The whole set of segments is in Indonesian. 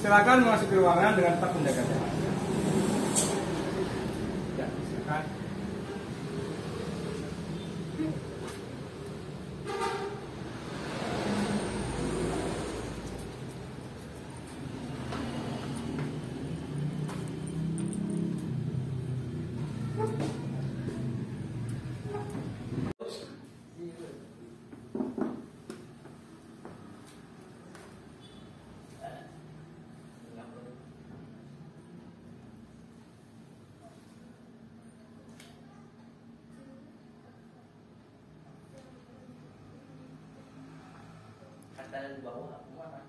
Silakan memasuki ruangan dengan tetap menjaga jarak. Ya, silakan. Ada di bawah mana?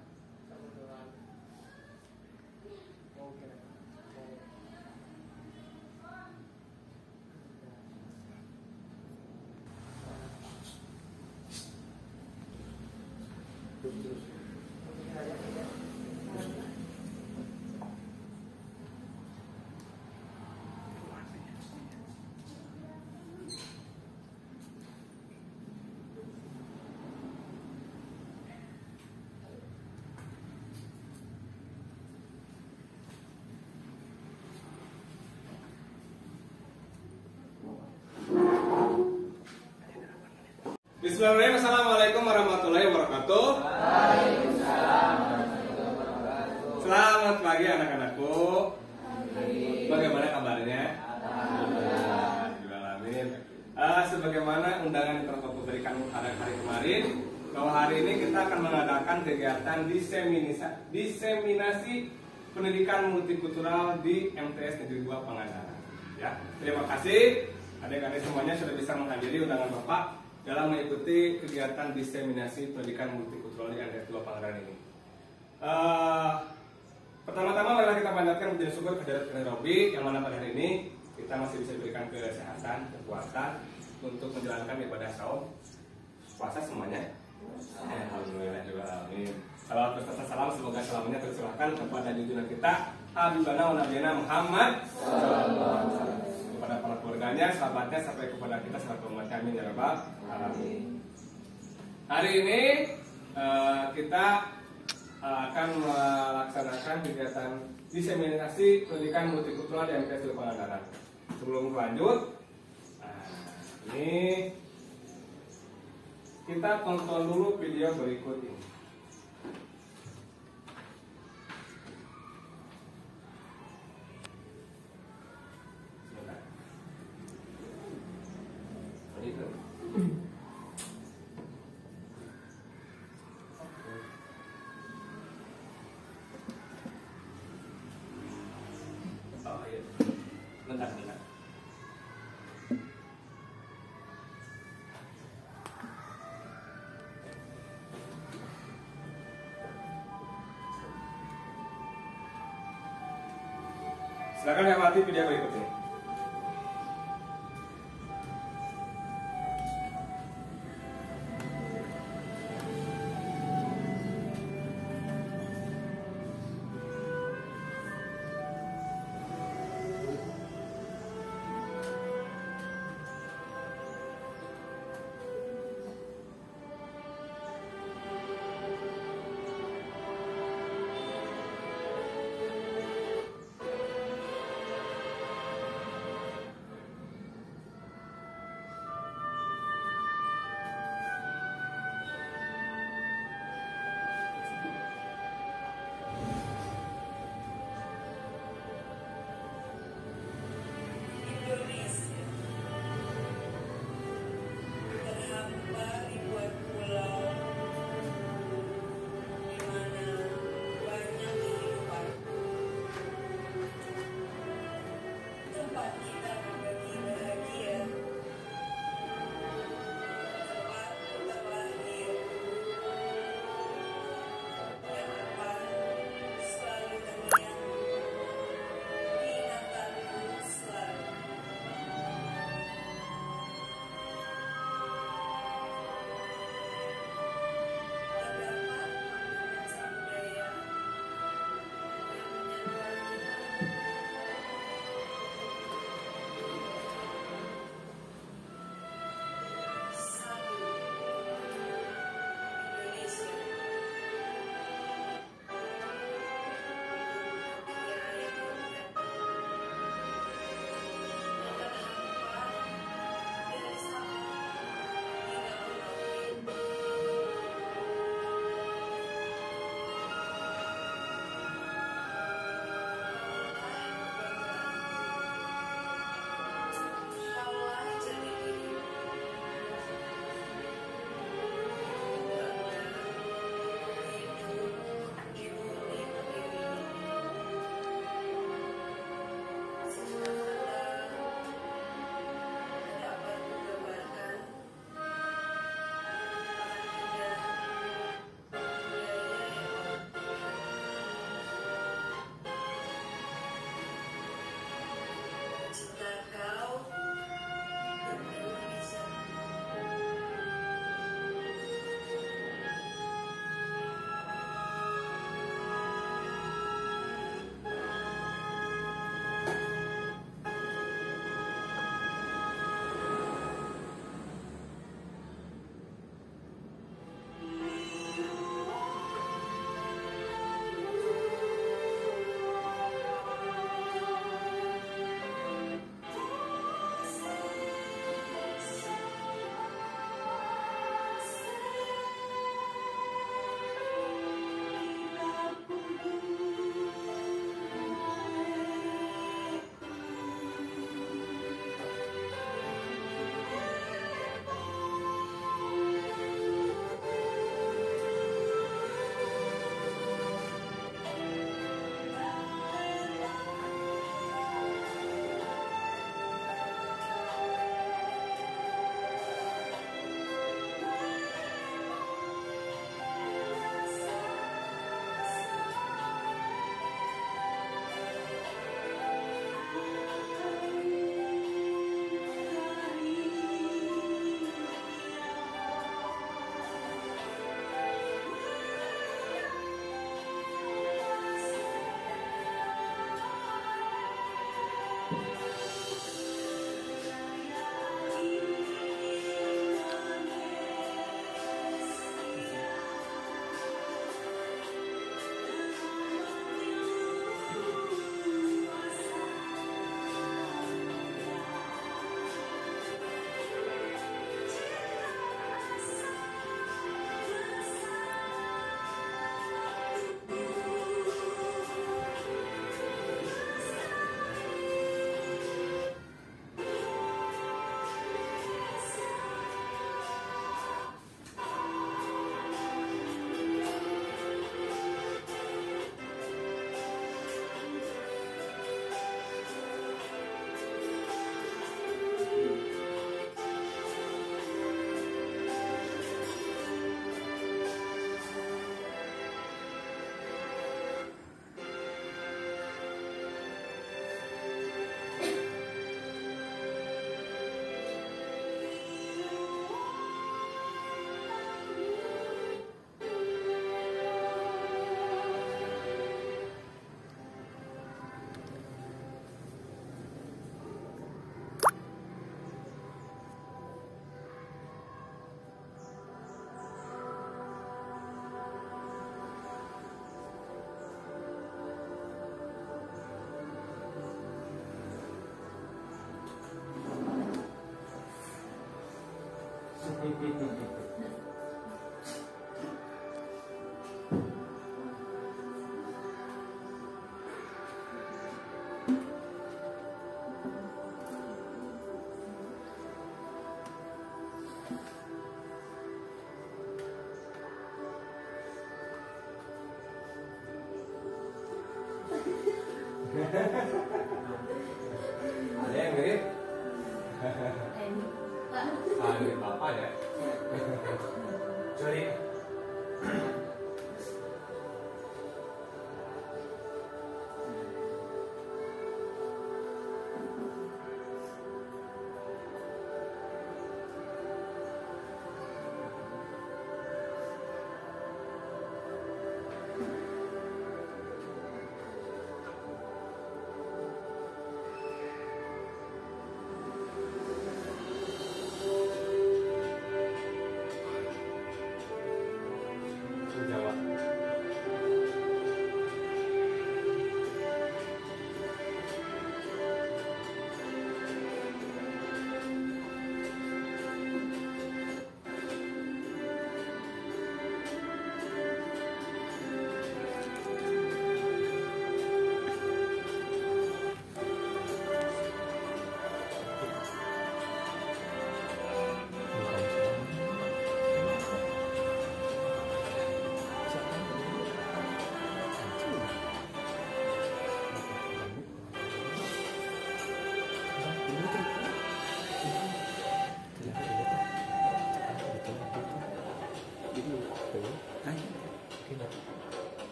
Bismillahirrahmanirrahim. Assalamualaikum warahmatullahi wabarakatuh. Selamat pagi anak-anakku. Bagaimana kabarnya? Alhamdulillah. Sebagaimana undangan yang telah Bapak berikan pada hari kemarin, bahwa hari ini kita akan mengadakan kegiatan diseminasi pendidikan multikultural di MTS Negeri 2 Pangandaran. Ya, terima kasih adik-adik semuanya sudah bisa menghadiri undangan Bapak dalam mengikuti kegiatan diseminasi pendidikan multikultural di MTS 2 Pangandaran ini. Pertama-tama marilah kita panjatkan puji syukur kehadirat Rabbi yang mana pada hari ini kita masih bisa diberikan kesehatan, kekuatan untuk menjalankan ibadah saum puasa semuanya. Alhamdulillah juga amin. Salam beserta salam semoga selamanya tercurahkan kepada junjungan kita Habibana wa Nabiyana Muhammad sallallahu alaihi wasallam, kepada para keluarganya, sahabatnya sampai kepada kita selaku umatnya, amin ya rabbal alamin. Hari ini kita akan melaksanakan kegiatan diseminasi pendidikan multikultural di MTS 2 Pangandaran. Sebelum lanjut, ini kita tonton dulu video berikut ini. Bentar. Silakan lewati video berikutnya.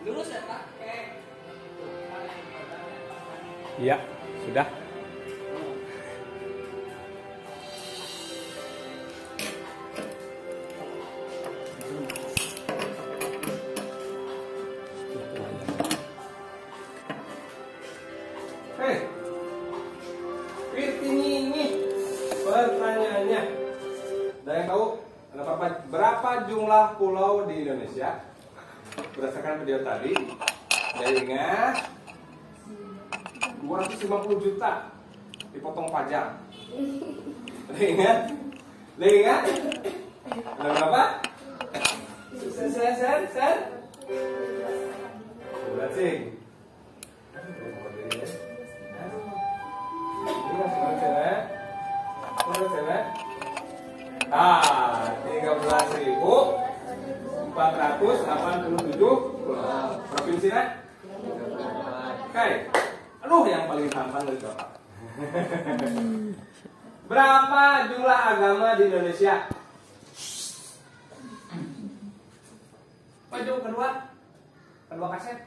Lurus ya Pak? Iya, sudah. Hei, ini pertanyaannya. Ada yang tahu berapa jumlah pulau di Indonesia? Berdasarkan video tadi, saya ingat 250 juta dipotong pajak. Ingat? Ada berapa? Sen? Udah sih. Ah, 13.487 provinsinya. Oke. Aduh, yang paling tampang dari Bapak. Berapa jumlah agama di Indonesia? Maju kedua kaset.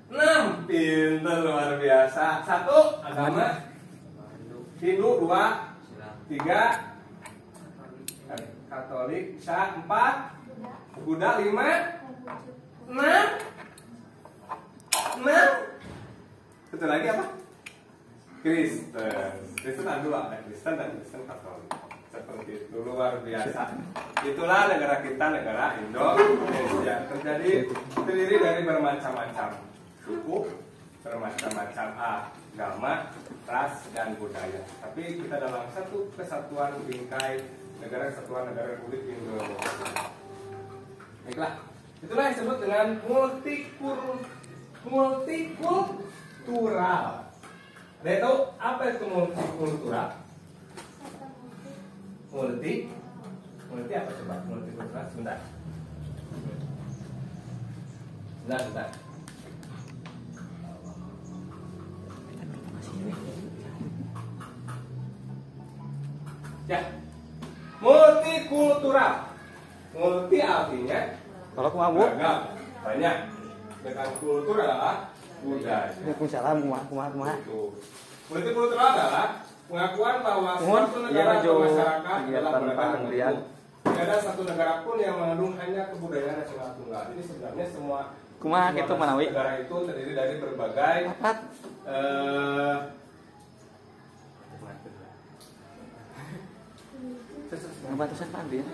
6. Pintar, luar biasa. 1 agama Hindu, 2, 3 Katolik, 4 Buddha, 5 6 Satu lagi apa? Kristen ada 2, Kristen dan Kristen Katolik. Seperti itu, luar biasa. Itulah negara kita, negara Indonesia. Terdiri dari bermacam-macam suku, bermacam-macam agama, ras, dan budaya. Tapi kita dalam satu kesatuan bingkai negara kesatuan negara Republik Indonesia. Baiklah, itulah yang disebut dengan multikultural. Ada yang tahu apa itu multikultural? Multi apa coba? Multikultural, sebentar. Ya, multikultural. Multi artinya kalau aku mabuk banyak. Dengan kultur adalah budaya. Waalaikumsalam, kumaha. Multikultural adalah pengakuan bahwa suatu negara atau masyarakat adalah beragam bentuk. Tidak ada satu negara pun yang mengandung hanya kebudayaan nasional tunggal. Ini sebenarnya semua Gitu Manawi. Negara itu terdiri dari berbagai batasan Pak ya.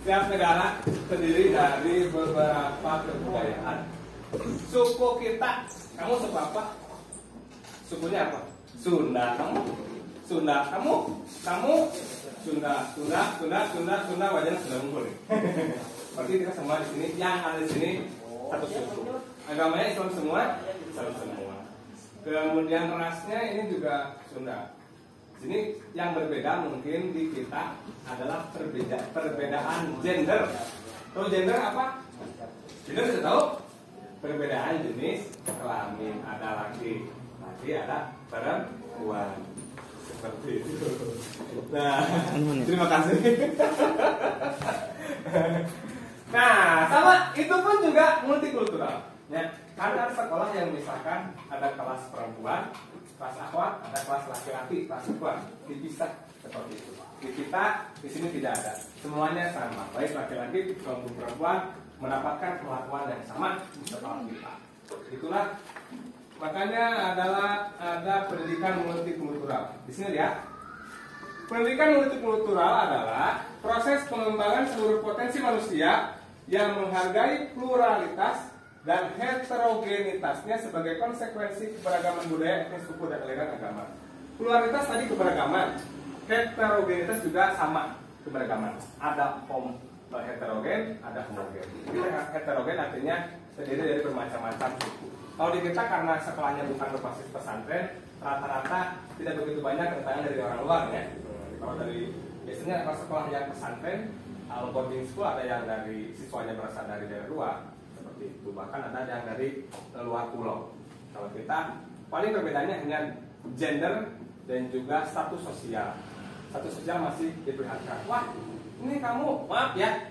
Setiap negara terdiri dari beberapa kebudayaan. Suku kita, kamu suku apa? Sukunya apa? Sunda. Kamu Sunda, wajahnya sudah mumpul. Berarti kita semua di sini, yang ada di sini satu suku. Agamanya Islam semua, Kemudian rasnya ini juga Sunda. Sini yang berbeda mungkin di kita adalah perbedaan gender. Tahu gender apa? Gender sudah tahu? Perbedaan jenis kelamin, ada laki, ada perempuan. Seperti itu. Nah, terima kasih. Nah, sama itu pun juga multikultural. Ya, ada sekolah yang misalkan ada kelas perempuan, kelas akhwat, ada kelas laki-laki, kelas perempuan, dipisah seperti itu. Di kita di sini tidak ada, semuanya sama, baik laki-laki maupun perempuan mendapatkan perlakuan yang sama di sekolah kita. Itulah makanya ada pendidikan multikultural. Di sini lihat, pendidikan multikultural adalah proses pengembangan seluruh potensi manusia yang menghargai pluralitas dan heterogenitasnya sebagai konsekuensi keberagaman budaya, etnis, suku, dan aliran agama. Pluralitas tadi keberagaman, heterogenitas juga sama keberagaman. Ada heterogen, ada homogen. Heterogen artinya terdiri dari bermacam-macam suku. Kalau di kita karena sekolahnya bukan berbasis pesantren, rata-rata tidak begitu banyak kedatangan dari orang luar ya. Kalau dari biasanya kalau sekolah yang pesantren, boarding school ada yang dari siswanya berasal dari daerah luar. Itu bahkan ada yang dari luar pulau. Kalau kita paling perbedaannya hanya gender dan juga status sosial. Status sosial masih diperhatikan. Wah, ini kamu maaf ya.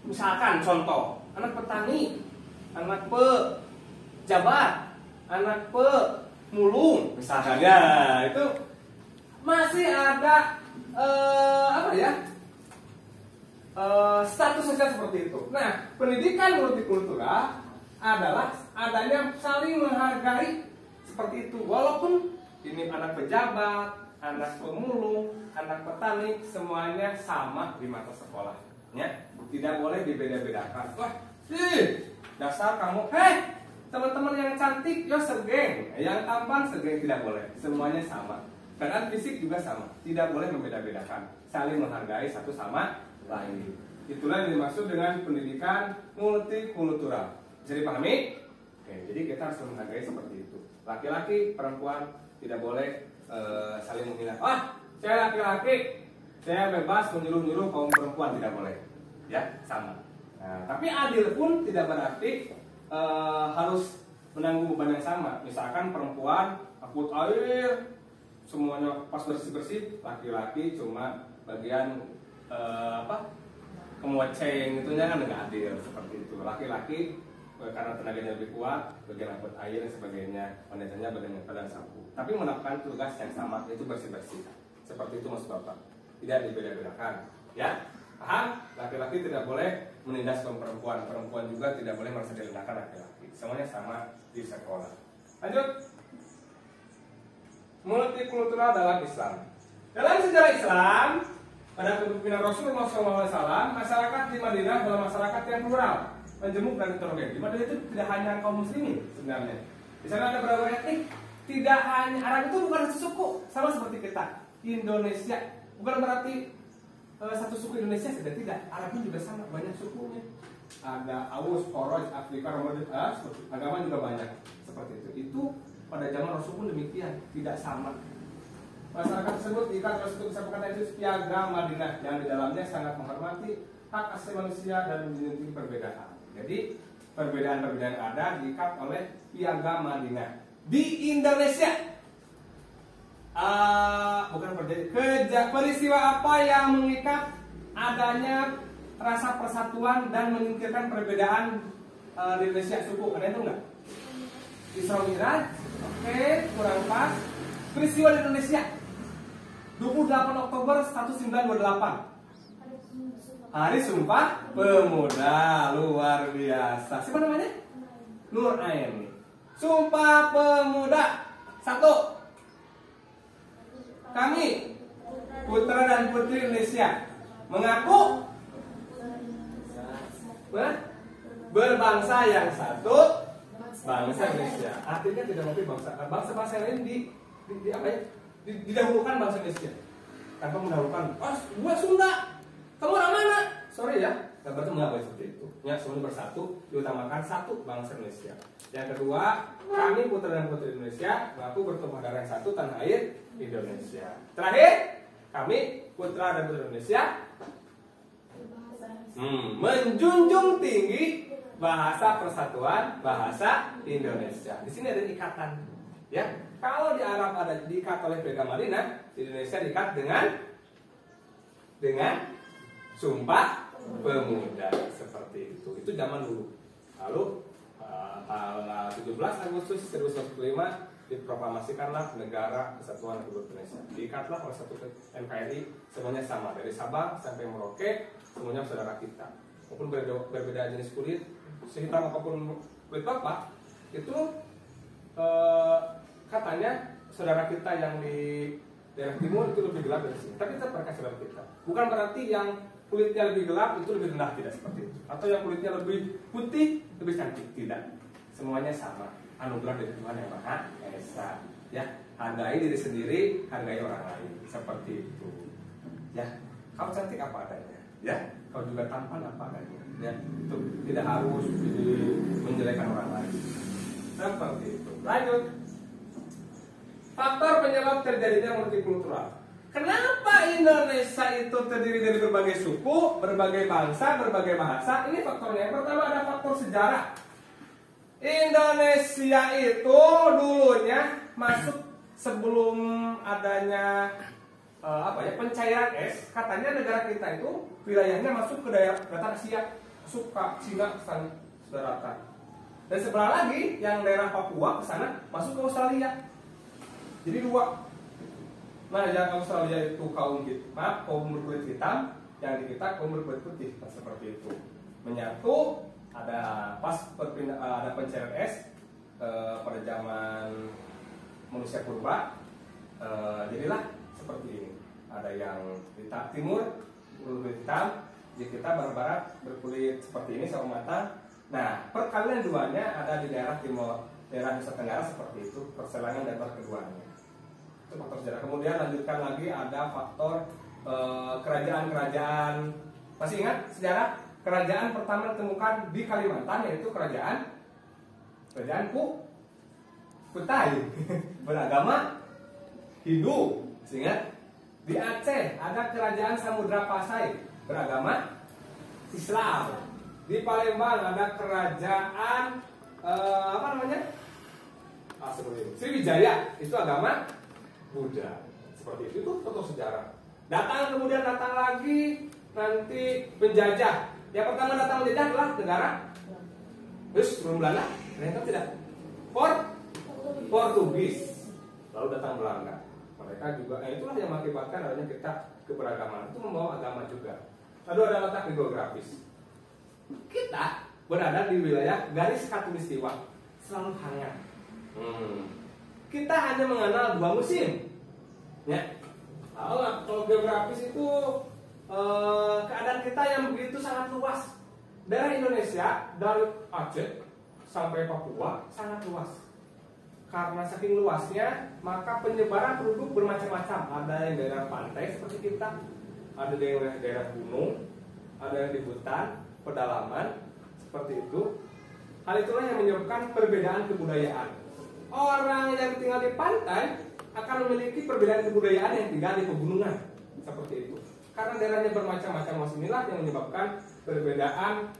Misalkan contoh, anak petani, anak pejabat, anak pemulung, misalkan ya itu masih ada apa ya? Status sosial seperti itu. Nah, pendidikan multikultural adalah adanya saling menghargai seperti itu. Walaupun ini anak pejabat, anak pemulung, anak petani, semuanya sama di mata sekolahnya. Tidak boleh dibeda-bedakan. Wah, dasar kamu, teman-teman yang cantik, yo segeng, yang tampan segeng, tidak boleh. Semuanya sama. Karena fisik juga sama. Tidak boleh membeda-bedakan. Saling menghargai satu sama lain. Itulah yang dimaksud dengan pendidikan multikultural. Bisa dipahami? Oke, jadi kita harus menghargai seperti itu. Laki-laki, perempuan tidak boleh saling menghina. Wah, saya laki-laki, saya bebas menyuruh-nyuruh kaum perempuan, tidak boleh. Ya, sama. Nah, tapi adil pun tidak berarti harus menanggung beban yang sama. Misalkan perempuan akut air, semuanya pas bersih-bersih, laki-laki cuma bagian kemoceng itunya kan nggak adil seperti itu. Laki-laki karena tenaganya lebih kuat, bagian angkut air dan sebagainya, wanitanya bagian yang sapu. Tapi melakukan tugas yang sama, yaitu bersih-bersih. Seperti itu maksud Bapak. Tidak dibeda-bedakan. Ya, paham? Laki-laki tidak boleh menindas kaum perempuan, perempuan juga tidak boleh merasa direndahkan laki-laki. Semuanya sama di sekolah. Lanjut. Multikultural dalam Islam. Dalam sejarah Islam, pada kepemimpinan Rasulullah SAW, masyarakat di Madinah adalah masyarakat yang plural, menjemuk dan heterogen. Di Madinah itu tidak hanya kaum muslimin sebenarnya. Di sana ada berbagai etnik. Tidak hanya Arab itu bukan satu suku, sama seperti kita. Indonesia bukan berarti satu suku Indonesia saja, tidak. Arab pun juga sama, banyak sukunya. Ada Aus, Khoraj, Afrika, Ramadan, agama juga banyak seperti itu. Itu pada zaman Rasul pun demikian, tidak sama. Masyarakat tersebut diikat oleh suatu kesepakatan itu piagam Madinah yang di dalamnya sangat menghormati hak asasi manusia dan menjunjung perbedaan. Jadi perbedaan-perbedaan ada diikat oleh piagam Madinah. Di Indonesia, bukan peristiwa apa yang mengikat adanya rasa persatuan dan menyingkirkan perbedaan di Indonesia suku? Ada itu enggak? Isra Mi'raj, oke, kurang pas. Peristiwa di Indonesia 28 Oktober 1928, Hari Sumpah Pemuda, luar biasa. Siapa namanya? Nur Aini. Sumpah Pemuda. 1. Kami putra dan putri Indonesia mengaku berbangsa yang satu, bangsa Indonesia. Artinya tidak mungkin bangsa-bangsa lain didahulukan bangsa Indonesia tanpa mendahulukan. Gua Sunda, kamu orang mana? Sorry ya, nggak berarti mengapa seperti itu. Ya, semuanya bersatu, diutamakan satu bangsa Indonesia. Yang kedua, kami putra dan putri Indonesia mengaku bertumpah darah yang satu, tanah air Indonesia. Terakhir, kami putra dan putri Indonesia menjunjung tinggi bahasa persatuan, bahasa Indonesia. Di sini ada ikatan. Ya, kalau di Arab ada diikat oleh piagam Madinah, di Indonesia diikat dengan sumpah pemuda seperti itu. Itu zaman dulu. Lalu tanggal 17 Agustus 1945 diproklamasikanlah Negara Kesatuan Republik Indonesia. Diikatlah oleh satu NKRI, semuanya sama dari Sabang sampai Merauke, semuanya saudara kita. Walaupun berbeda jenis kulit, sehitam apapun kulit bapak, itu katanya saudara kita yang di daerah timur itu lebih gelap dari sini. Tapi tetap mereka saudara kita. Bukan berarti yang kulitnya lebih gelap itu lebih rendah, tidak seperti itu. Atau yang kulitnya lebih putih lebih cantik, tidak. Semuanya sama. Anugerah dari Tuhan yang Maha Esa. Ya, hargai diri sendiri, hargai orang lain. Seperti itu. Ya, kau cantik apa adanya. Ya, kau juga tampan apa adanya. Ya, itu tidak harus menjelekan orang lain. Seperti itu. Lanjut. Faktor penyebab terjadinya multikultural. Kenapa Indonesia itu terdiri dari berbagai suku, berbagai bangsa, berbagai bahasa? Ini faktornya. Yang pertama ada faktor sejarah. Indonesia itu dulunya masuk sebelum adanya pencairan es. Katanya negara kita itu wilayahnya masuk ke daerah Asia, masuk ke Cina, daratan. Dan sebelah lagi yang daerah Papua ke sana masuk ke Australia. Jadi dua. Nah, yang Australia itu kaum berkulit hitam, yang di kita kaum berkulit putih, seperti itu. Menyatu. Ada ada pencairan es pada zaman manusia purba, jadilah seperti ini. Ada yang di timur berkulit hitam, di kita barat berkulit seperti ini, sawo matang. Nah, perkawinan duanya ada di daerah timur, daerah Nusa Tenggara seperti itu, perselangan dan keduanya. Itu faktor sejarah. Kemudian lanjutkan lagi ada faktor kerajaan-kerajaan. Masih ingat sejarah? Kerajaan pertama ditemukan di Kalimantan yaitu kerajaan Kutai beragama Hindu. Sehingga di Aceh ada kerajaan Samudra Pasai beragama Islam. Di Palembang ada kerajaan Sriwijaya, itu agama Buddha. Seperti itu faktor sejarah. Kemudian datang lagi nanti penjajah. Yang pertama datang menjajah adalah negara sebelum Belanda, ternyata tidak. Portugis. Lalu datang Belanda. Mereka juga, itulah yang mengakibatkan adanya kita keberagaman. Itu membawa agama juga. Lalu ada letak geografis. Kita berada di wilayah garis khatulistiwa, selalu hangat. Kita hanya mengenal 2 musim. Ya. Kalau geografis itu keadaan kita yang begitu sangat luas. Daerah Indonesia dari Aceh sampai Papua sangat luas. Karena saking luasnya, maka penyebaran penduduk bermacam-macam. Ada yang daerah pantai seperti kita, ada yang daerah gunung, ada yang di hutan, pedalaman, seperti itu. Hal itulah yang menyebabkan perbedaan kebudayaan. Orang yang tinggal di pantai akan memiliki perbedaan kebudayaan yang tinggal di pegunungan, seperti itu. Karena daerahnya bermacam-macam, inilah yang menyebabkan perbedaan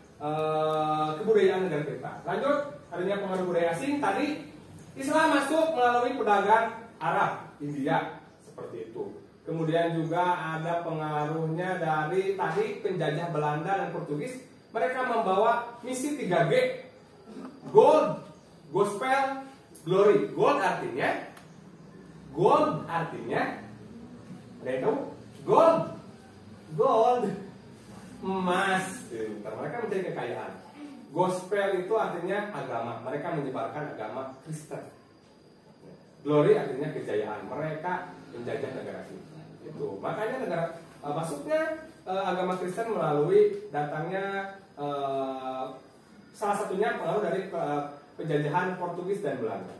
kebudayaan negara kita. Lanjut, adanya pengaruh budaya asing. Tadi Islam masuk melalui pedagang Arab, India, seperti itu. Kemudian juga ada pengaruhnya dari tadi penjajah Belanda dan Portugis. Mereka membawa misi 3G, Gold, Gospel, Glory. Gold artinya, ada yang tahu? Gold, emas. Mereka mencari kekayaan. Gospel itu artinya agama. Mereka menyebarkan agama Kristen. Glory artinya kejayaan. Mereka menjajah negara kita. Itu. Makanya masuknya agama Kristen melalui datangnya salah satunya pengaruh dari penjajahan Portugis dan Belanda.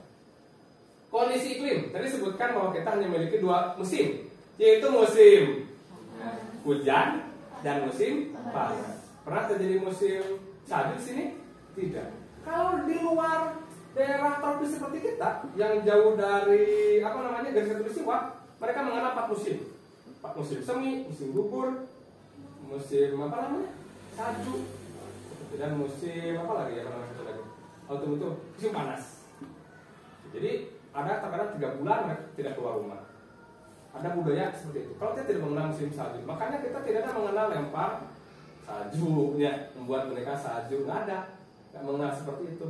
Kondisi iklim. Tadi sebutkan bahwa kita hanya memiliki 2 musim, yaitu musim hujan dan musim panas. Pernah terjadi musim salju di sini? Tidak. Kalau di luar daerah tropis seperti kita, yang jauh dari garis khatulistiwa, mereka mengenal 4 musim. 4 musim semi, musim gugur, musim salju, dan musim musim panas. Jadi ada terkadang 3 bulan mereka tidak keluar rumah. Ada budaya seperti itu. Kalau kita tidak mengenal musim salju, makanya kita tidak ada mengenal lempar sajunya, membuat boneka salju, nggak ada, nggak mengenal seperti itu.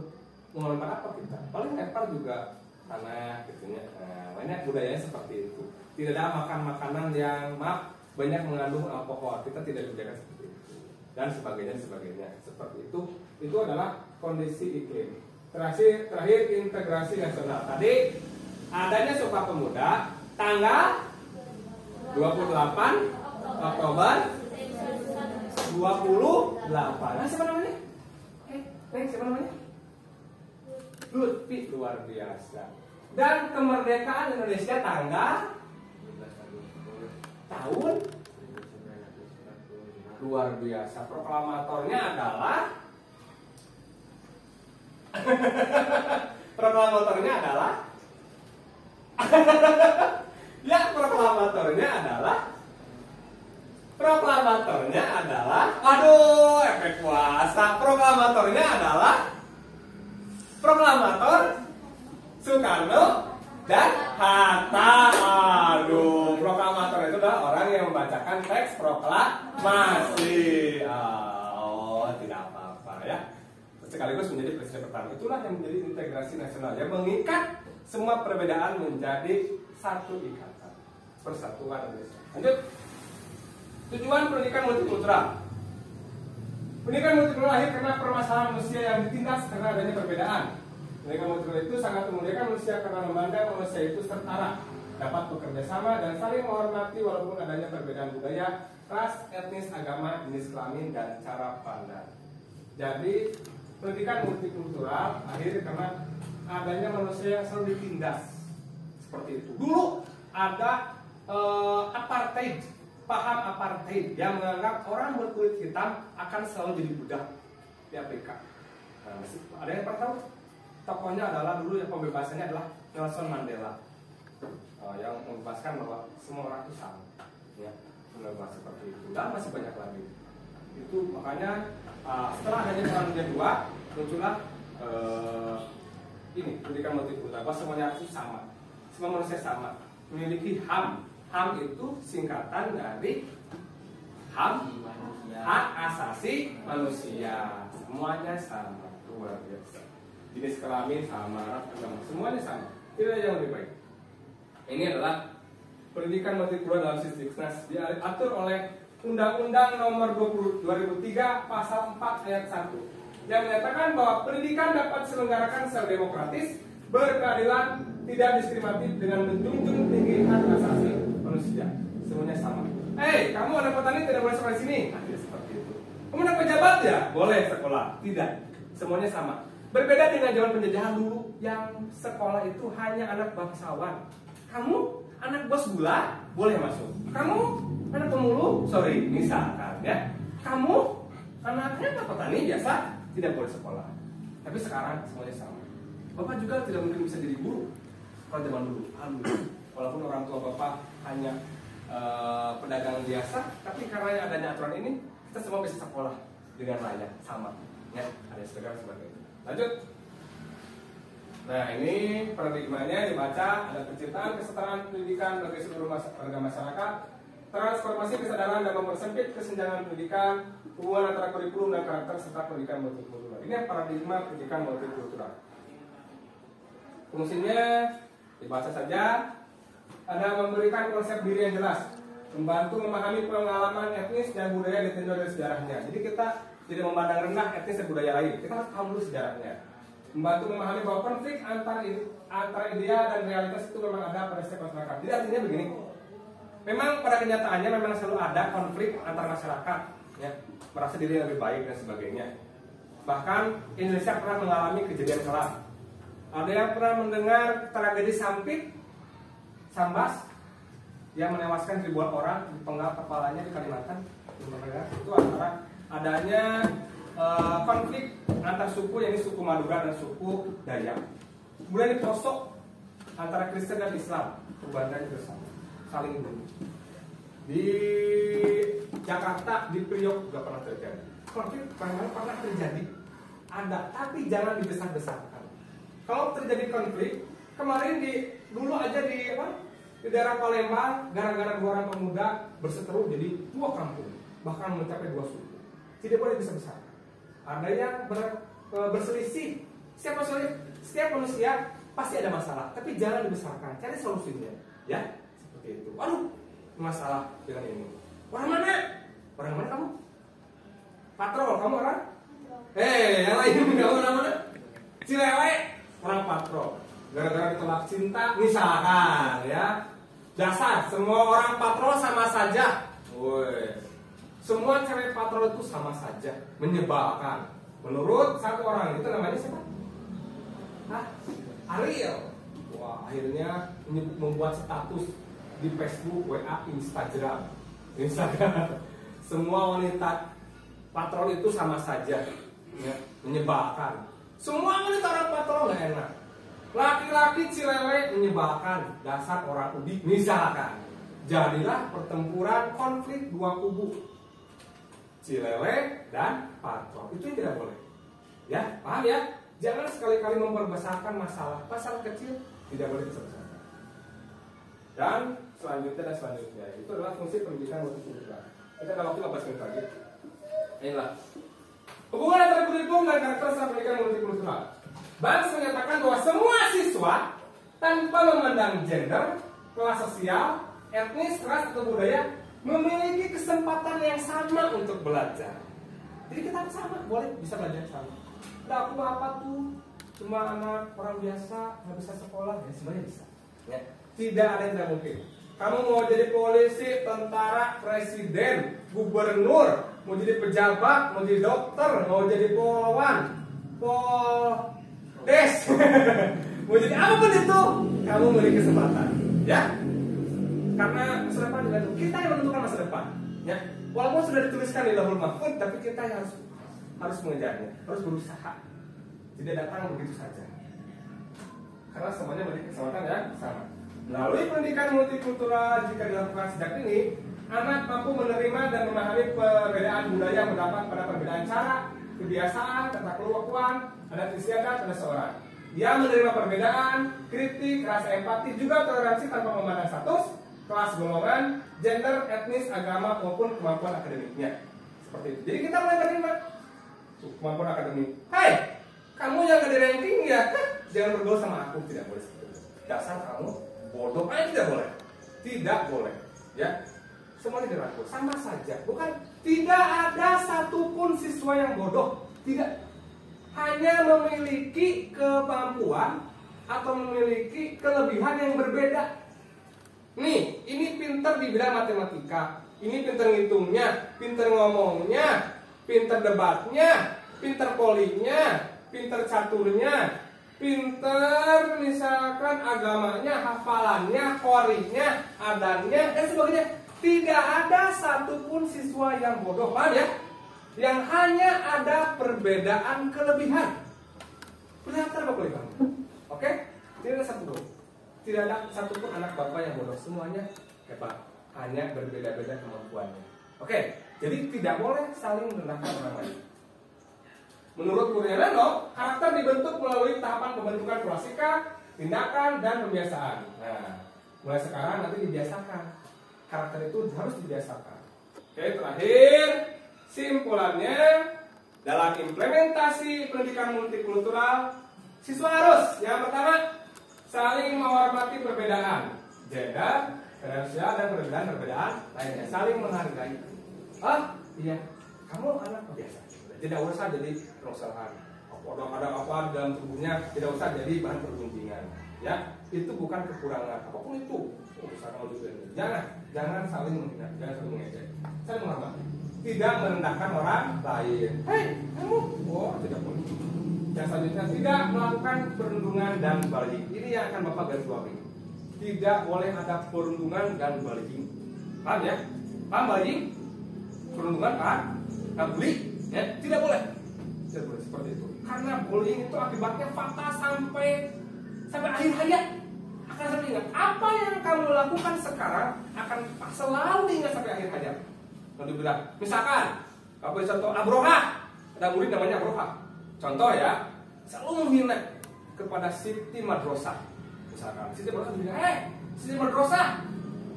Mau lempar apa kita? Paling lempar juga tanah gitunya. Nah, banyak budayanya seperti itu. Tidak ada makan makanan yang banyak mengandung alkohol. Kita tidak dijaga seperti itu dan sebagainya seperti itu. Itu adalah kondisi iklim. Terakhir integrasi nasional. Tadi adanya Sumpah Pemuda tanggal 28 Oktober 28. Nah, siapa namanya? Siapa namanya? Lutfi, luar biasa. Dan kemerdekaan Indonesia tanggal tahun luar biasa. Proklamatornya adalah aduh, efek puasa. Proklamatornya adalah proklamator Soekarno dan Hatta. Aduh, proklamator itu adalah orang yang membacakan teks proklamasi. Tidak apa-apa ya. Sekaligus menjadi presiden pertama. Itulah yang menjadi integrasi nasional, yang mengikat semua perbedaan menjadi satu ikatan, persatuan Indonesia. Lanjut. Tujuan pendidikan multikultural. Pendidikan multikultural lahir karena permasalahan manusia yang ditindas karena adanya perbedaan. Pendidikan multikultural itu sangat memuliakan manusia karena memandang manusia itu setara, dapat bekerja sama dan saling menghormati walaupun adanya perbedaan budaya, ras, etnis, agama, jenis kelamin, dan cara pandang. Jadi pendidikan multikultural lahir karena adanya manusia yang selalu ditindas seperti itu. Dulu ada apartheid. Paham apartheid yang menganggap orang berkulit hitam akan selalu jadi budak di Afrika. Nah, ada yang pernah tahu? Tokohnya adalah dulu yang pembebasannya adalah Nelson Mandela, yang membebaskan bahwa semua orang itu sama, ya, membebas seperti itu. Dan masih banyak lagi. Itu makanya setelah adanya Perang Dunia II muncullah ini pendidikan multikultural, bahwa semuanya itu sama, semua manusia sama, memiliki HAM. HAM itu singkatan dari hak asasi manusia. Semuanya sama, luar biasa. Jenis kelamin sama, ras, agama, semuanya sama. Tidak ada yang lebih baik. Ini adalah pendidikan multikultural dalam Sisdiknas, diatur oleh Undang-Undang Nomor 20 2003 Pasal 4 Ayat 1 yang menyatakan bahwa pendidikan dapat diselenggarakan secara demokratis, berkeadilan, tidak diskriminatif dengan menjunjung tinggi hak asasi manusia. Semuanya sama. Kamu anak petani tidak boleh sekolah di sini. Nah, tidak seperti itu. Kamu anak pejabat ya, boleh sekolah. Tidak. Semuanya sama. Berbeda dengan zaman penjajahan dulu yang sekolah itu hanya anak bangsawan. Kamu anak bos gula boleh masuk. Kamu anak pemulung, misalkan ya. Kamu anaknya anak petani biasa tidak boleh sekolah. Tapi sekarang semuanya sama. Bapak juga tidak mungkin bisa jadi guru kalau zaman dulu. Walaupun orang tua bapak hanya pedagang biasa, tapi karena adanya aturan ini, kita semua bisa sekolah dengan layak, sama. Ya, ada segala sebagainya. Lanjut. Nah, ini paradigmanya dibaca, ada penciptaan kesetaraan pendidikan bagi seluruh warga masyarakat, transformasi kesadaran dan mempersempit kesenjangan pendidikan, hubungan antara kurikulum dan karakter serta pendidikan multikultural. Ini paradigma pendidikan multikultural. Fungsinya dibaca saja. Ada memberikan konsep diri yang jelas, membantu memahami pengalaman etnis dan budaya ditinjau dari sejarahnya. Jadi kita tidak memandang rendah etnis dan budaya lain. Kita harus paham dulu sejarahnya. Membantu memahami bahwa konflik antara ideal dan realitas itu memang ada pada setiap masyarakat. Jadi artinya begini, memang pada kenyataannya memang selalu ada konflik antar masyarakat, ya, merasa diri lebih baik dan sebagainya. Bahkan Indonesia pernah mengalami kejadian kelam. Ada yang pernah mendengar tragedi Sambas yang menewaskan ribuan orang, dipenggal kepalanya di Kalimantan. Itu antara adanya konflik antar suku, yaitu suku Madura dan suku Dayak. Kemudian di Poso antara Kristen dan Islam, perbandingan bersama, saling bunuh. Di Jakarta, di Priok juga pernah terjadi. Konflik pernah terjadi, ada, tapi jangan dibesar-besarkan. Kalau terjadi konflik, kemarin dulu aja di daerah Palembang, gara-gara 2 orang pemuda berseteru jadi 2 kampung, bahkan mencapai 2 suku. tidak boleh besar-besar. Ada yang berselisih. Setiap manusia pasti ada masalah, tapi jangan dibesarkan, cari solusinya, ya seperti itu. Waduh, masalah dengan ini. Orang mana? Orang mana kamu? Patrol, kamu orang? Yang lain kamu orang mana? Cilewe, orang patrol. Gara-gara ditolak cinta, misalkan, ya. Dasar, semua orang patrol sama saja. Woi, semua cewek patrol itu sama saja, menyebalkan. Menurut satu orang itu namanya siapa? Ariel. Wah, akhirnya membuat status di Facebook, WA, Instagram. Semua wanita patrol itu sama saja, ya, menyebalkan. Semua wanita orang patrol nggak enak. Laki-laki Cilewe menyebalkan, dasar orang udik. Misalkan, jadilah pertempuran konflik dua kubu, Cilewe dan patrol. Itu yang tidak boleh. Ya, paham ya? Jangan sekali-kali memperbesarkan masalah kecil, tidak boleh besar-besarkan. Dan selanjutnya itu adalah fungsi pendidikan multikultural. Kita kalau 15 menit lagi. Inilah hubungan antara kurikulum dan karakter serta pendidikan multikultural. Banks menyatakan bahwa semua siswa tanpa memandang gender, kelas sosial, etnis, ras atau budaya memiliki kesempatan yang sama untuk belajar. Jadi kita sama, boleh bisa belajar sama. Nah, aku apa tuh? Cuma anak orang biasa, nggak bisa sekolah, ya sebenarnya bisa. Ya. Tidak ada yang tidak mungkin. Kamu mau jadi polisi, tentara, presiden, gubernur, mau jadi pejabat, mau jadi dokter, mau jadi polwan, poldes, mau jadi apapun itu, kamu memiliki kesempatan, ya. Karena masa depan juga kita yang menentukan masa depan, ya. Walaupun sudah dituliskan di Lauhul Mahfuz, tapi kita yang harus mengejarnya, harus berusaha. Tidak datang begitu saja. Karena semuanya memiliki kesempatan yang sama. Melalui pendidikan multikultural jika dilakukan sejak dini, anak mampu menerima dan memahami perbedaan budaya yang berdampak pada perbedaan cara, kebiasaan, tata kelakuan, adat istiadat pada seorang. Dia menerima perbedaan, kritik, rasa empati, juga toleransi tanpa memandang status, kelas, golongan, gender, etnis, agama maupun kemampuan akademiknya. Seperti itu. Jadi kita mulai menerima kemampuan akademik. Hai, kamu yang gak di ranking ya, jangan bergaul sama aku, tidak boleh seperti itu. Dasar kamu bodoh, tidak boleh. Tidak boleh, ya. Semuanya dirangkul, sama saja. Bukan, tidak ada satupun siswa yang bodoh. Tidak. Hanya memiliki kemampuan atau memiliki kelebihan yang berbeda. Nih, ini pintar di bidang matematika, ini pintar ngitungnya, pintar ngomongnya, pintar debatnya, pintar polinya, pintar caturnya, pintar misalkan agamanya, hafalannya, qorinya, adannya, dan sebagainya. Tidak ada satupun siswa yang bodoh, paham ya? Yang hanya ada perbedaan kelebihan. Kelihatan apa kelebihannya? Oke? Tidak ada satu bodoh. Tidak ada satupun anak bapak yang bodoh. Semuanya hebat. Hanya berbeda-beda kemampuannya. Oke? Jadi tidak boleh saling merendahkan orang lain. Menurut Muriano, karakter dibentuk melalui tahapan pembentukan klasika, tindakan, dan pembiasaan. Nah, mulai sekarang nanti dibiasakan. Karakter itu harus dibiasakan. Oke, terakhir, simpulannya dalam implementasi pendidikan multikultural, siswa harus yang pertama saling menghormati perbedaan gender, rasial, dan perbedaan lainnya. Saling menghargai. Oh, iya, kamu anak biasa. Tidak usah jadi permasalahan. Ada apa dalam tubuhnya, tidak usah jadi bahan pergunjingan. Ya, itu bukan kekurangan. Apapun itu, jangan saling menghina, jangan saling mengejek, saling menghormati. Tidak merendahkan orang lain. Hei, kamu, tidak boleh. Yang selanjutnya, tidak melakukan perundungan dan bullying. Ini yang akan Bapak garis bawahi. Tidak boleh ada perundungan dan bullying. Paham ya? Paham bullying? Perundungan, paham? Bullying? Ya, tidak boleh. Tidak boleh seperti itu. Karena bullying itu akibatnya fatal sampai akhir hayat. Akan selalu ingat apa yang kamu lakukan sekarang akan selalu ingat sampai akhir hayat. Lalu bilang, misalkan, apa contoh Abroha, ada murid namanya Abroha. Contoh ya, selalu menghina kepada Siti Madrosa. Misalkan, Siti Madrosa bilang, Siti Madrosa,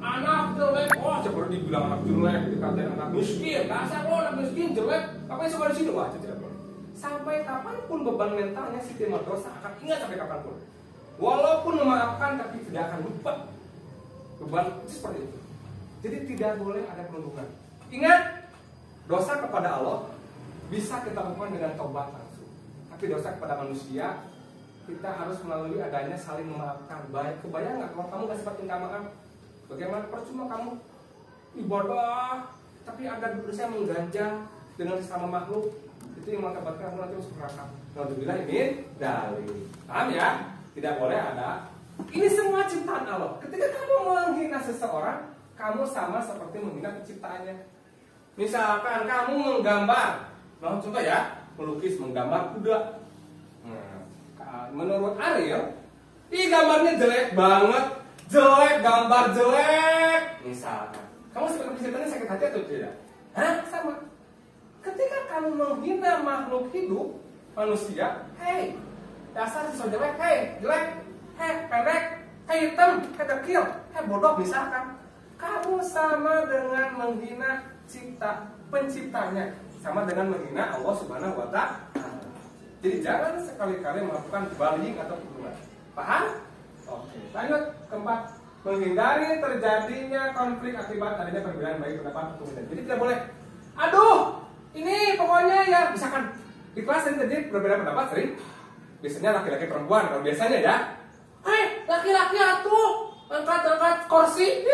anak jelek, coba dibilang anak jelek, dikatain anak miskin, dasar lo anak miskin jelek. Apa yang suka di sini? Wah, itu tidak boleh. Sampai kapanpun beban mentalnya si terima dosa akan ingat sampai kapanpun. Walaupun memaafkan tapi tidak akan lupa. Beban itu seperti itu. Jadi tidak boleh ada perundungan. Ingat, dosa kepada Allah bisa kita lakukan dengan taubat langsung. Tapi dosa kepada manusia kita harus melalui adanya saling memaafkan. Baik, kebayang nggak kalau kamu nggak sempat minta maaf? Bagaimana percuma kamu ibadah tapi ada dosa mengganja dengan sesama makhluk, itu yang mengakibatkan kamu nanti masuk neraka. Alhamdulillah ini dalil. Paham ya? Tidak boleh ada. Ini semua ciptaan Allah. Ketika kamu menghina seseorang, kamu sama seperti menghina penciptaannya. Misalkan kamu menggambar, nah coba ya, melukis menggambar kuda. Menurut Ariel, ih gambarnya jelek banget, jelek, gambar jelek. Misalkan, kamu sebagai penciptanya sakit hati atau tidak? Hah? Sama. Ketika kamu menghina makhluk hidup, manusia, hei, dasar siswa jelek, hei, jelek, hei, pendek, hei, hitam, hei, kecil, hei, bodoh, misalkan. Kamu sama dengan menghina penciptanya, sama dengan menghina Allah Subhanahu wa Ta'ala. Jadi jangan sekali-kali melakukan bullying atau perundungan. Paham? Oke. Lanjut keempat, menghindari terjadinya konflik akibat adanya perbedaan baik pendapat atau tidak. Jadi tidak boleh. Aduh, ini pokoknya ya misalkan di kelas ini terjadi perbedaan pendapat sering. Biasanya laki-laki perempuan. Kalau biasanya ya, hei laki-laki atuh angkat kursi.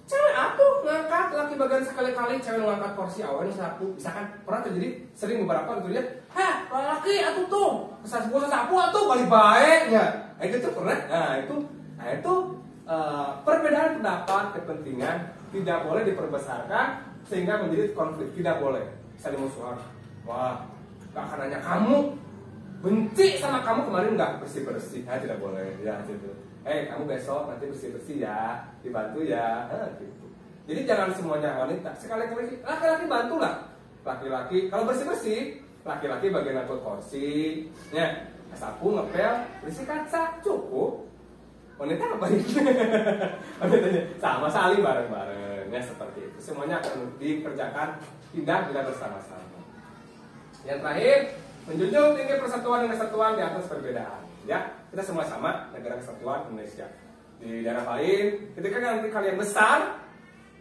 Cewek atuh ngangkat, laki bagian sekali-kali cewek ngangkat kursi awalnya sapu. Misalkan pernah terjadi sering beberapa gitu lihat, hah laki atuh tuh sapu atuh balik baiknya. Itu tuh pernah. Nah itu perbedaan pendapat, kepentingan tidak boleh diperbesarkan sehingga menjadi konflik. Tidak boleh saling musuhan. Wah, gak akan nanya kamu benci sama kamu kemarin nggak bersih-bersih. Tidak boleh ya gitu. Kamu besok nanti bersih-bersih ya, dibantu ya, gitu. Jadi jangan semuanya wanita. Sekali-kali laki-laki bantulah. Laki-laki kalau bersih-bersih, laki-laki bagian angkut kursi, ya, sapu, ngepel, bersih kaca, cukup. Wanita ngapain? Wanitanya sama saling bareng-bareng, ya seperti itu. Semuanya akan dikerjakan indah bila bersama-sama. Yang terakhir, menjunjung tinggi persatuan dan kesatuan di atas perbedaan. Ya, kita semua sama, negara kesatuan Indonesia. Di daerah lain, ketika nanti kalian besar,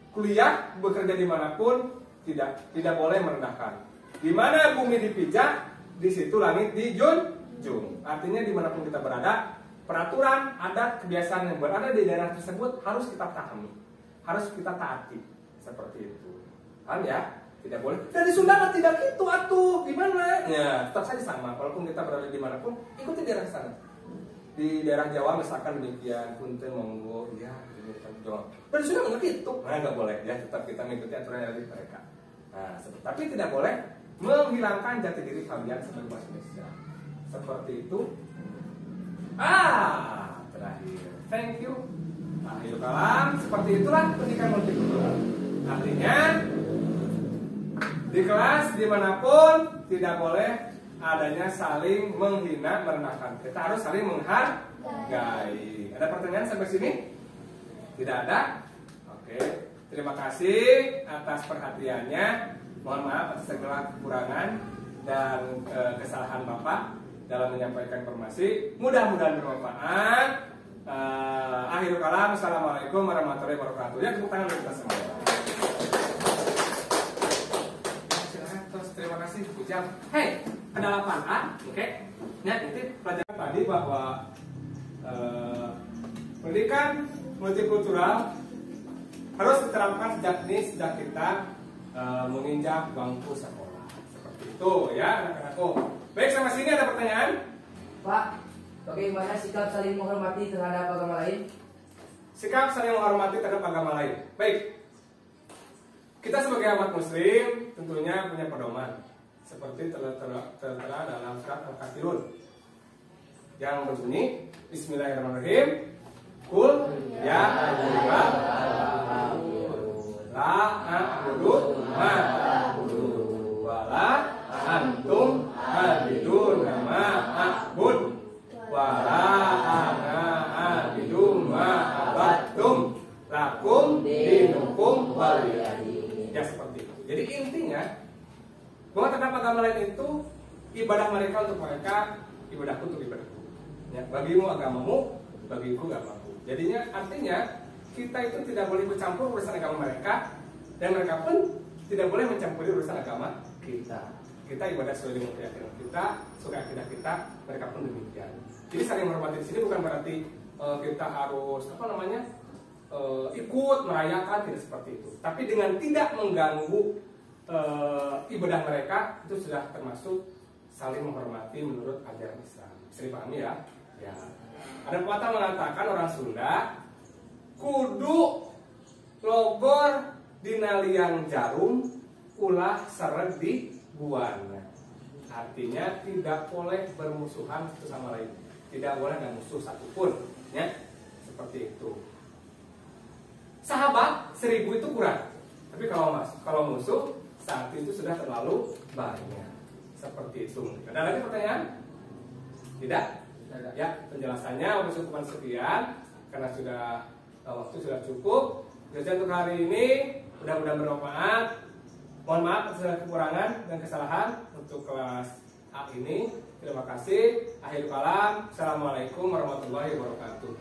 kuliah, bekerja dimanapun, tidak boleh merendahkan. Di mana bumi dipijak, di situ langit dijunjung. Artinya dimanapun kita berada, peraturan, adat, kebiasaan yang berada di daerah tersebut harus kita pahami, harus kita taati. Seperti itu. Paham ya? Tidak boleh. Dari Sunda kan tidak gitu atuh. Gimana? Ya, tetap saja sama. Walaupun kita berada di manapun, ikuti daerah sana. Di daerah Jawa misalkan demikian, Punten, Monggo, ya, Jawa. Dari Sunda nggak gitu. Nah, nggak boleh. Ya, tetap kita mengikuti aturan yang ada di mereka. Nah, tapi tidak boleh menghilangkan jati diri kalian sebagai bangsa Indonesia. Seperti itu. Terakhir. Thank you. Akhir kalam. Seperti itulah pendidikan multikultural. Artinya di kelas dimanapun tidak boleh adanya saling menghina, merendahkan. Kita harus saling menghargai. Ada pertanyaan sampai sini? Tidak ada? Oke. Terima kasih atas perhatiannya. Mohon maaf atas segala kekurangan dan kesalahan Bapak dalam menyampaikan informasi. Mudah-mudahan bermanfaat. Akhirul kalam. Assalamualaikum warahmatullahi wabarakatuh. Ya, tepuk tangan untuk kita semua. Terima kasih, Ujang. Hey, ada 8A, oke? Ya, itu pelajaran tadi bahwa pendidikan multikultural harus diterapkan sejak kita menginjak bangku sekolah. Seperti itu, ya, anak-anakku. Baik, sampai sini ada pertanyaan? Pak, bagaimana sikap saling menghormati terhadap agama lain? Sikap saling menghormati terhadap agama lain. Baik. Kita sebagai umat muslim tentunya punya pedoman seperti tertera dalam surat Al-Kafirun yang berbunyi Bismillahirrahmanirrahim. Qul ya ayyuhal la a'budu ma ta'budu wa la antum a'budun ma a'bud wa la ana a'budu ma abattum lakum dinukum waliyadin. Ya seperti itu. Jadi intinya Bahwa terdapat agama lain itu ibadah mereka untuk mereka, ibadahku untuk ibadahku. Ya, bagimu agamamu, bagiku agamaku. Jadinya artinya kita itu tidak boleh bercampur urusan agama mereka, dan mereka pun tidak boleh mencampuri urusan agama kita. Kita ibadah sesuai dengan keyakinan kita, sesuai akidah kita, mereka pun demikian. Jadi saling menghormati di sini bukan berarti kita harus ikut merayakan, tidak seperti itu. Tapi dengan tidak mengganggu ibadah mereka, itu sudah termasuk saling menghormati menurut ajaran Islam. Bisa dipahami ya? Ya. Ada pepatah mengatakan orang Sunda, kudu logor dina liang jarum, ulah seret di buan. Artinya tidak boleh bermusuhan satu sama lain. Tidak boleh ada musuh satupun, ya. Seperti itu. Sahabat 1000 itu kurang. Tapi kalau musuh saat itu sudah terlalu banyak. Seperti itu. Ada lagi pertanyaan? Tidak? Tidak. Ya, penjelasannya cukup sekian karena sudah waktu sudah cukup. Jadi untuk hari ini mudah-mudahan bermanfaat. Mohon maaf atas segala kekurangan dan kesalahan untuk kelas A ini. Terima kasih. Akhir kalam. Assalamualaikum warahmatullahi wabarakatuh.